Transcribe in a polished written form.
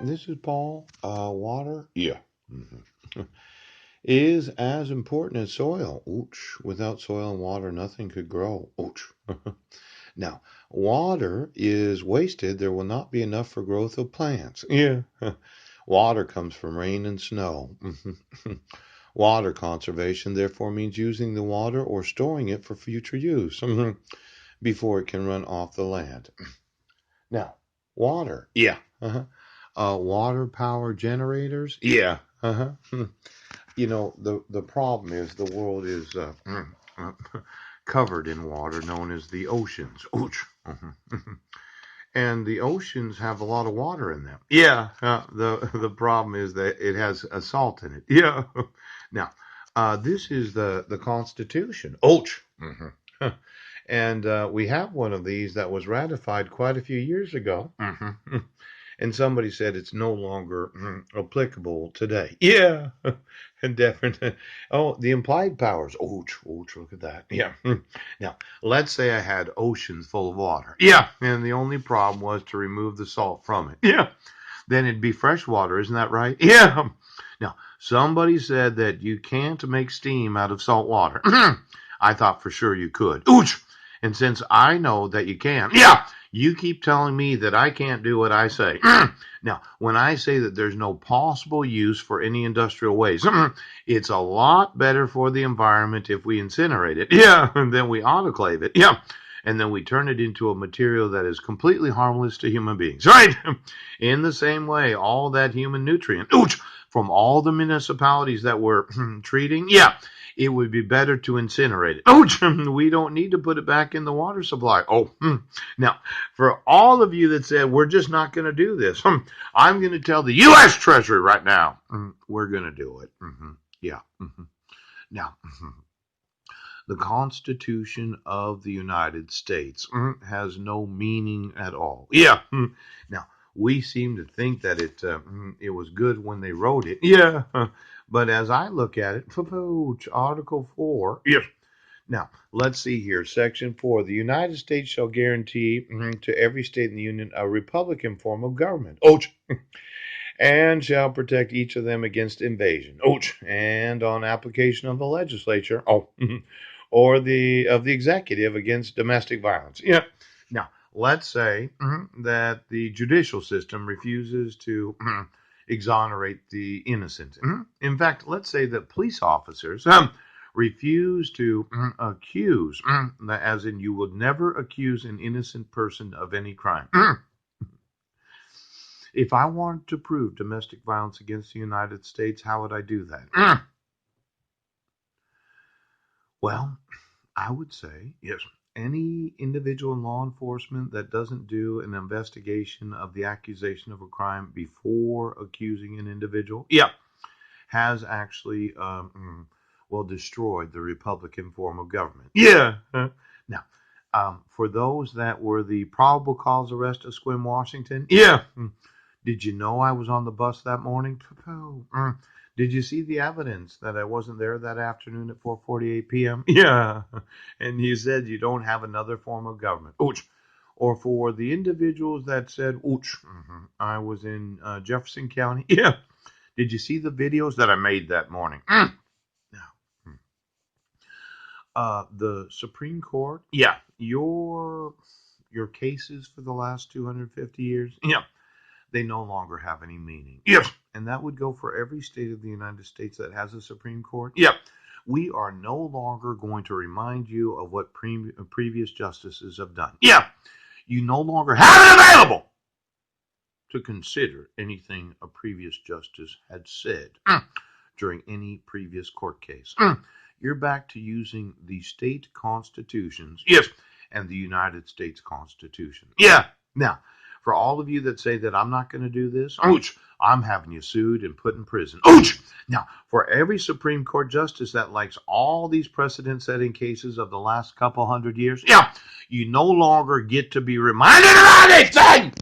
This is Paul. Water, yeah, is as important as soil. Ouch. Without soil and water, nothing could grow. Ouch. Now, water is wasted. There will not be enough for growth of plants. Yeah. Water comes from rain and snow. Water conservation, therefore, means using the water or storing it for future use before it can run off the land. Now, water, yeah. Water power generators, yeah. The problem is the world is covered in water, known as the oceans. Ouch. And the oceans have a lot of water in them. Yeah. The problem is that it has a salt in it. Yeah. Now, this is the Constitution. Ouch. And we have one of these that was ratified quite a few years ago. And somebody said it's no longer applicable today. Yeah, and definitely. Oh, the implied powers. Oh, look at that. Yeah. Now, let's say I had oceans full of water. Yeah. And the only problem was to remove the salt from it. Yeah. Then it'd be fresh water, isn't that right? Yeah. Now, somebody said that you can't make steam out of salt water. I thought for sure you could. Ouch! And since I know that you can, yeah, you keep telling me that I can't do what I say. Now, when I say that there's no possible use for any industrial waste, it's a lot better for the environment if we incinerate it. Yeah, and then we autoclave it. Yeah. And then we turn it into a material that is completely harmless to human beings. Right? In the same way, all that human nutrient, ouch, from all the municipalities that we're treating, yeah, it would be better to incinerate it. Oh, we don't need to put it back in the water supply. Oh, now, for all of you that said, we're just not going to do this, I'm going to tell the U.S. Treasury right now, we're going to do it. Yeah. Now, the Constitution of the United States has no meaning at all. Yeah. Now, we seem to think that it was good when they wrote it. Yeah. But as I look at it, Article 4. Yes. Now, let's see here. Section 4. The United States shall guarantee to every state in the Union a Republican form of government. Ouch. And shall protect each of them against invasion. Ouch. And on application of the legislature. Oh. Or the executive against domestic violence. Yeah. Now, let's say that the judicial system refuses to exonerate the innocent. In fact, let's say that police officers refuse to accuse, as in you would never accuse an innocent person of any crime. If I wanted to prove domestic violence against the United States, how would I do that? Well, I would say, yes, any individual in law enforcement that doesn't do an investigation of the accusation of a crime before accusing an individual, yeah, has actually, destroyed the Republican form of government. Yeah. Now, for those that were the probable cause arrest of Squim Washington, yeah. Did you know I was on the bus that morning? Did you see the evidence that I wasn't there that afternoon at 4:48 p.m.? Yeah. And you said you don't have another form of government. Ouch. Or for the individuals that said, ouch, I was in Jefferson County. Yeah. Did you see the videos that I made that morning? Now, the Supreme Court, yeah, your cases for the last 250 years, yeah, they no longer have any meaning. Yes. And that would go for every state of the United States that has a Supreme Court. Yeah. We are no longer going to remind you of what previous justices have done. Yeah. You no longer have it available to consider anything a previous justice had said during any previous court case. You're back to using the state constitutions. Yes. And the United States Constitution. Yeah. Now, for all of you that say that I'm not going to do this, ouch, I'm having you sued and put in prison. Ouch! Now, for every Supreme Court justice that likes all these precedent-setting cases of the last couple hundred years, yeah, you no longer get to be reminded of anything!